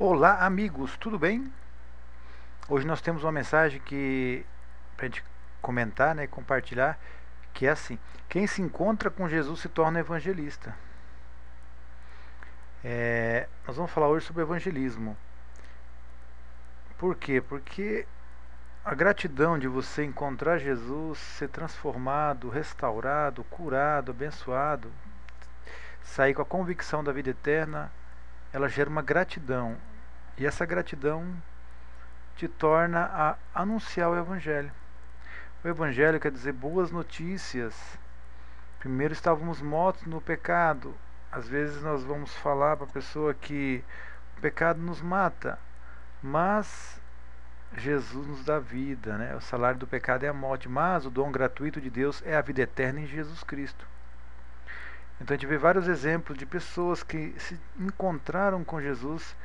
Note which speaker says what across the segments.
Speaker 1: Olá, amigos, tudo bem? Hoje nós temos uma mensagem que para a gente comentar, né, compartilhar, que é assim: quem se encontra com Jesus se torna evangelista. Nós vamos falar hoje sobre evangelismo. Por quê? Porque a gratidão de você encontrar Jesus, ser transformado, restaurado, curado, abençoado, sair com a convicção da vida eterna, ela gera uma gratidão. E essa gratidão te torna a anunciar o Evangelho. O Evangelho quer dizer boas notícias. Primeiro estávamos mortos no pecado. Às vezes nós vamos falar para a pessoa que o pecado nos mata, mas Jesus nos dá vida, né? O salário do pecado é a morte, mas o dom gratuito de Deus é a vida eterna em Jesus Cristo. Então a gente vê vários exemplos de pessoas que se encontraram com Jesus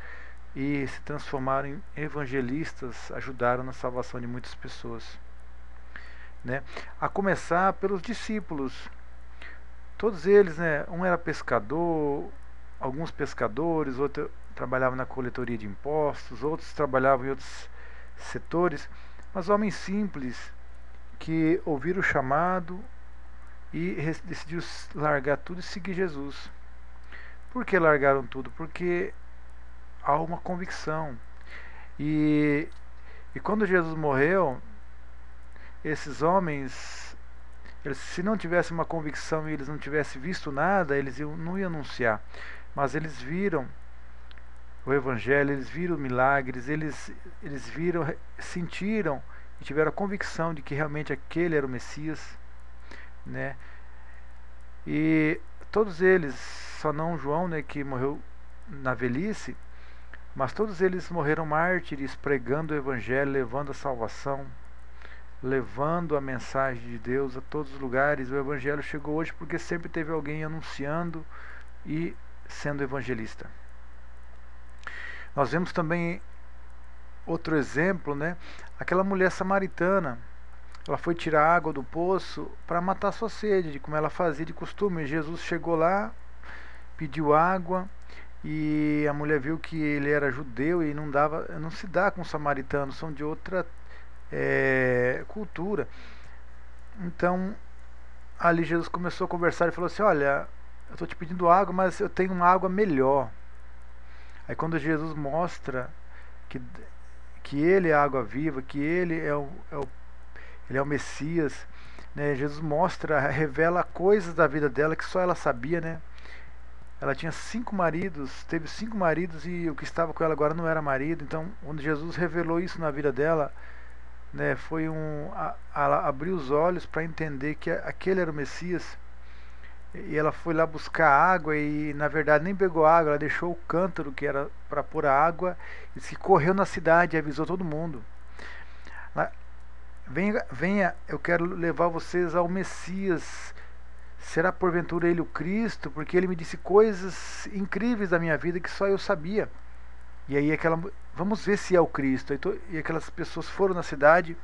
Speaker 1: e se transformaram em evangelistas, ajudaram na salvação de muitas pessoas, né? A começar pelos discípulos. Todos eles, né? Um era pescador, alguns pescadores, outros trabalhavam na coletoria de impostos, outros trabalhavam em outros setores, mas homens simples que ouviram o chamado e decidiram largar tudo e seguir Jesus. Por que largaram tudo? Porque há uma convicção. E, e quando Jesus morreu, esses homens, se não tivessem uma convicção e eles não tivessem visto nada, eles não iam anunciar. Mas eles viram o Evangelho, eles viram milagres, eles viram, sentiram e tiveram a convicção de que realmente aquele era o Messias, né? E todos eles, só não João, né, que morreu na velhice, mas todos eles morreram mártires pregando o Evangelho, levando a salvação, levando a mensagem de Deus a todos os lugares. O Evangelho chegou hoje porque sempre teve alguém anunciando e sendo evangelista. Nós vemos também outro exemplo, né? Aquela mulher samaritana, ela foi tirar água do poço para matar sua sede, como ela fazia de costume. Jesus chegou lá, pediu água, e a mulher viu que ele era judeu e não se dá com os samaritanos, são de outra cultura. Então ali Jesus começou a conversar e falou assim: olha, eu estou te pedindo água, mas eu tenho uma água melhor. Aí quando Jesus mostra que ele é a água viva, que ele é o Messias, né? Jesus mostra, revela coisas da vida dela que só ela sabia, né? Ela tinha 5 maridos, teve 5 maridos e o que estava com ela agora não era marido. Então, quando Jesus revelou isso na vida dela, né, foi ela abriu os olhos para entender que aquele era o Messias. E ela foi lá buscar água e, na verdade, nem pegou água, ela deixou o cântaro que era para pôr a água e se correu na cidade e avisou todo mundo. Venha, venha, eu quero levar vocês ao Messias. Será porventura ele o Cristo? Porque ele me disse coisas incríveis da minha vida que só eu sabia. E aí vamos ver se é o Cristo. E aquelas pessoas foram na cidade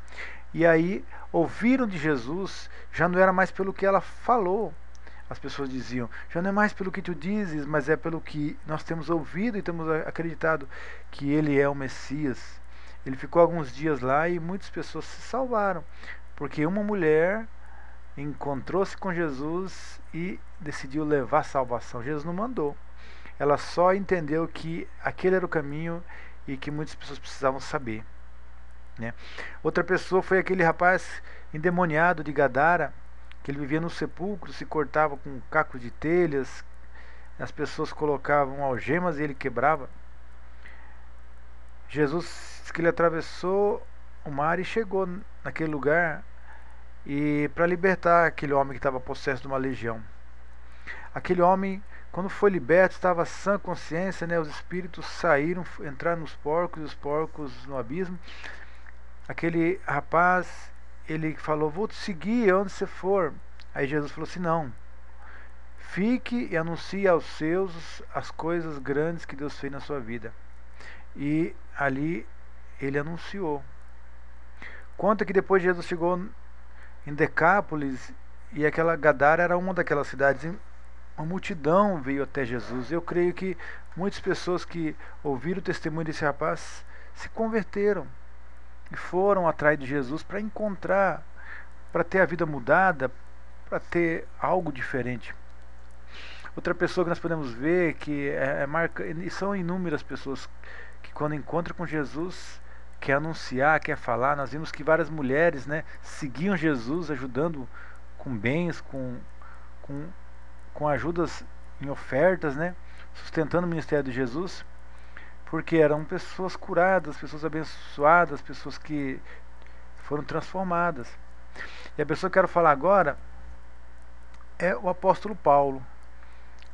Speaker 1: e aí ouviram de Jesus. Já não era mais pelo que ela falou. As pessoas diziam: já não é mais pelo que tu dizes, mas é pelo que nós temos ouvido e temos acreditado que ele é o Messias. Ele ficou alguns dias lá e muitas pessoas se salvaram, porque uma mulher encontrou-se com Jesus e decidiu levar a salvação. Jesus não mandou. Ela só entendeu que aquele era o caminho e que muitas pessoas precisavam saber, né? Outra pessoa foi aquele rapaz endemoniado de Gadara, que ele vivia no sepulcro, se cortava com cacos de telhas, as pessoas colocavam algemas e ele quebrava. Jesus disse que ele atravessou o mar e chegou naquele lugar e para libertar aquele homem que estava possesso de uma legião. Aquele homem, quando foi liberto, estava sã consciência, né? Os espíritos saíram, entraram nos porcos e os porcos no abismo. Aquele rapaz, ele falou: vou te seguir onde você for. Aí Jesus falou assim: não, fique e anuncie aos seus as coisas grandes que Deus fez na sua vida. E ali ele anunciou. Conta que depois Jesus chegou em Decápolis, e aquela Gadara era uma daquelas cidades. Uma multidão veio até Jesus. Eu creio que Muitas pessoas que ouviram o testemunho desse rapaz se converteram e foram atrás de Jesus para encontrar, para ter a vida mudada, para ter algo diferente. Outra pessoa que nós podemos ver que marca, e são inúmeras pessoas que quando encontram com Jesus quer anunciar, quer falar. Nós vimos que várias mulheres, né, seguiam Jesus, ajudando com bens, com, com ajudas em ofertas, né, sustentando o ministério de Jesus, porque eram pessoas curadas, pessoas abençoadas, pessoas que foram transformadas. E a pessoa que eu quero falar agora é o apóstolo Paulo.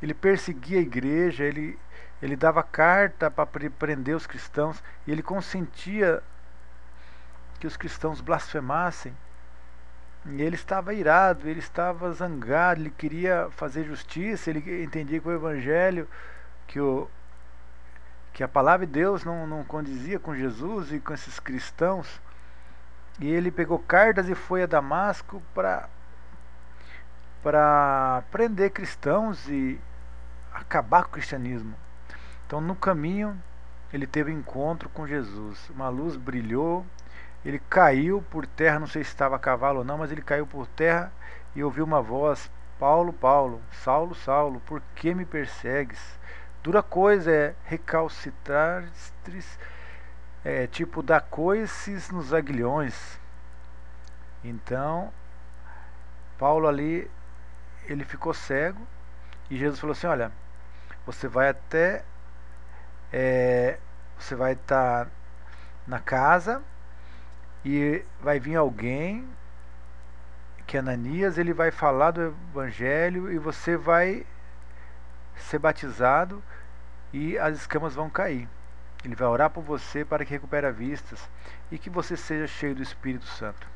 Speaker 1: Ele perseguia a igreja, ele dava carta para prender os cristãos, e ele consentia que os cristãos blasfemassem. E ele estava irado, ele estava zangado, ele queria fazer justiça, ele entendia que o evangelho, que a palavra de Deus não condizia com Jesus e com esses cristãos. E ele pegou cartas e foi a Damasco para prender cristãos e acabar com o cristianismo. Então, no caminho, ele teve um encontro com Jesus. Uma luz brilhou, ele caiu por terra, não sei se estava a cavalo ou não, mas ele caiu por terra e ouviu uma voz: Paulo, Paulo, Saulo, Saulo, por que me persegues? Dura coisa é recalcitrar, tipo dar coices nos aguilhões. Então, Paulo ali, ele ficou cego, e Jesus falou assim: olha, você vai você vai estar na casa e vai vir alguém, que é Ananias, ele vai falar do evangelho e você vai ser batizado e as escamas vão cair. Ele vai orar por você para que recupere a vista e que você seja cheio do Espírito Santo.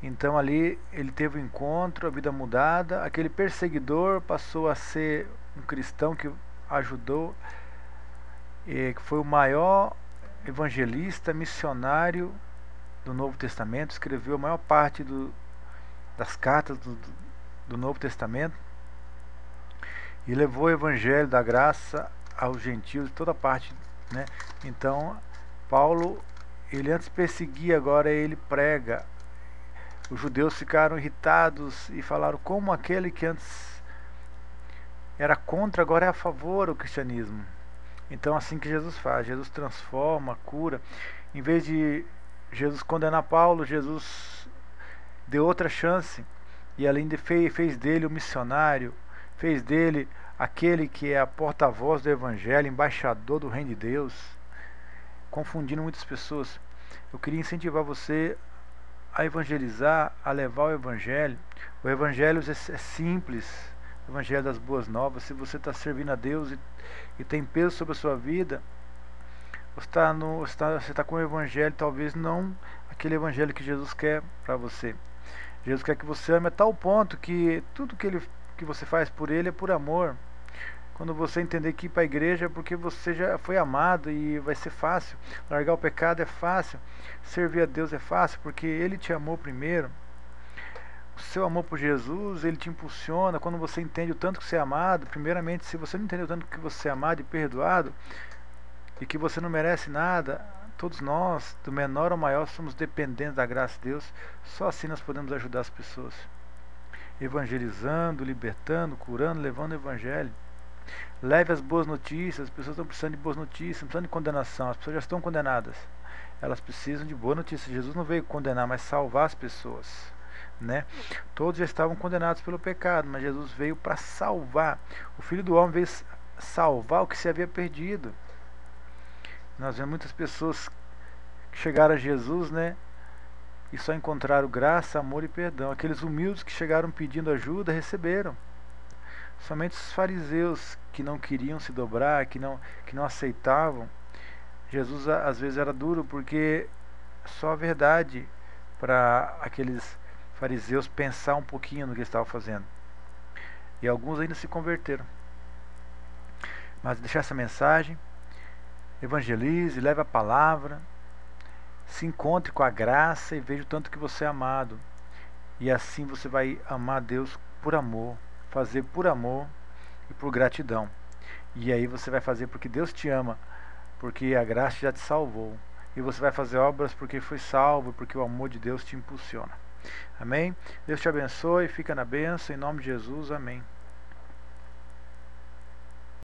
Speaker 1: Então ali ele teve um encontro, a vida mudada. Aquele perseguidor passou a ser um cristão que ajudou, que foi o maior evangelista, missionário do Novo Testamento, escreveu a maior parte das cartas do Novo Testamento e levou o evangelho da graça aos gentios de toda parte, né? Então Paulo, ele antes perseguia, agora ele prega. Os judeus ficaram irritados e falaram: como aquele que antes era contra, agora é a favor do cristianismo. Então, assim que Jesus faz, Jesus transforma, cura. Em vez de Jesus condenar Paulo, Jesus deu outra chance, e além de fez dele um missionário, fez dele aquele que é a porta-voz do evangelho, embaixador do reino de Deus, confundindo muitas pessoas. Eu queria incentivar você a evangelizar, a levar o evangelho. O evangelho é simples, o evangelho das boas novas. Se você está servindo a Deus e tem peso sobre a sua vida, você está com o evangelho, talvez não aquele evangelho que Jesus quer para você. Jesus quer que você ame a tal ponto que tudo que você faz por ele é por amor. Quando você entender que ir para a igreja é porque você já foi amado e vai ser fácil. Largar o pecado é fácil. Servir a Deus é fácil porque Ele te amou primeiro. O seu amor por Jesus, Ele te impulsiona. Quando você entende o tanto que você é amado, primeiramente, se você não entende o tanto que você é amado e perdoado, e que você não merece nada, todos nós, do menor ao maior, somos dependentes da graça de Deus. Só assim nós podemos ajudar as pessoas. Evangelizando, libertando, curando, levando o evangelho. Leve as boas notícias. As pessoas estão precisando de boas notícias, não precisando de condenação. As pessoas já estão condenadas. Elas precisam de boa notícia. Jesus não veio condenar, mas salvar as pessoas, né? Todos já estavam condenados pelo pecado, mas Jesus veio para salvar. O Filho do Homem veio salvar o que se havia perdido. Nós vemos muitas pessoas que chegaram a Jesus, né, e só encontraram graça, amor e perdão. Aqueles humildes que chegaram pedindo ajuda, receberam. Somente os fariseus que não queriam se dobrar, que não aceitavam. Jesus às vezes era duro, porque só a verdade para aqueles fariseus pensar um pouquinho no que eles estavam fazendo. E alguns ainda se converteram. Mas deixar essa mensagem: evangelize, leve a palavra, se encontre com a graça e veja o tanto que você é amado. E assim você vai amar Deus por amor, fazer por amor e por gratidão. E aí você vai fazer porque Deus te ama, porque a graça já te salvou. E você vai fazer obras porque foi salvo, porque o amor de Deus te impulsiona. Amém? Deus te abençoe, fica na bênção, em nome de Jesus, amém.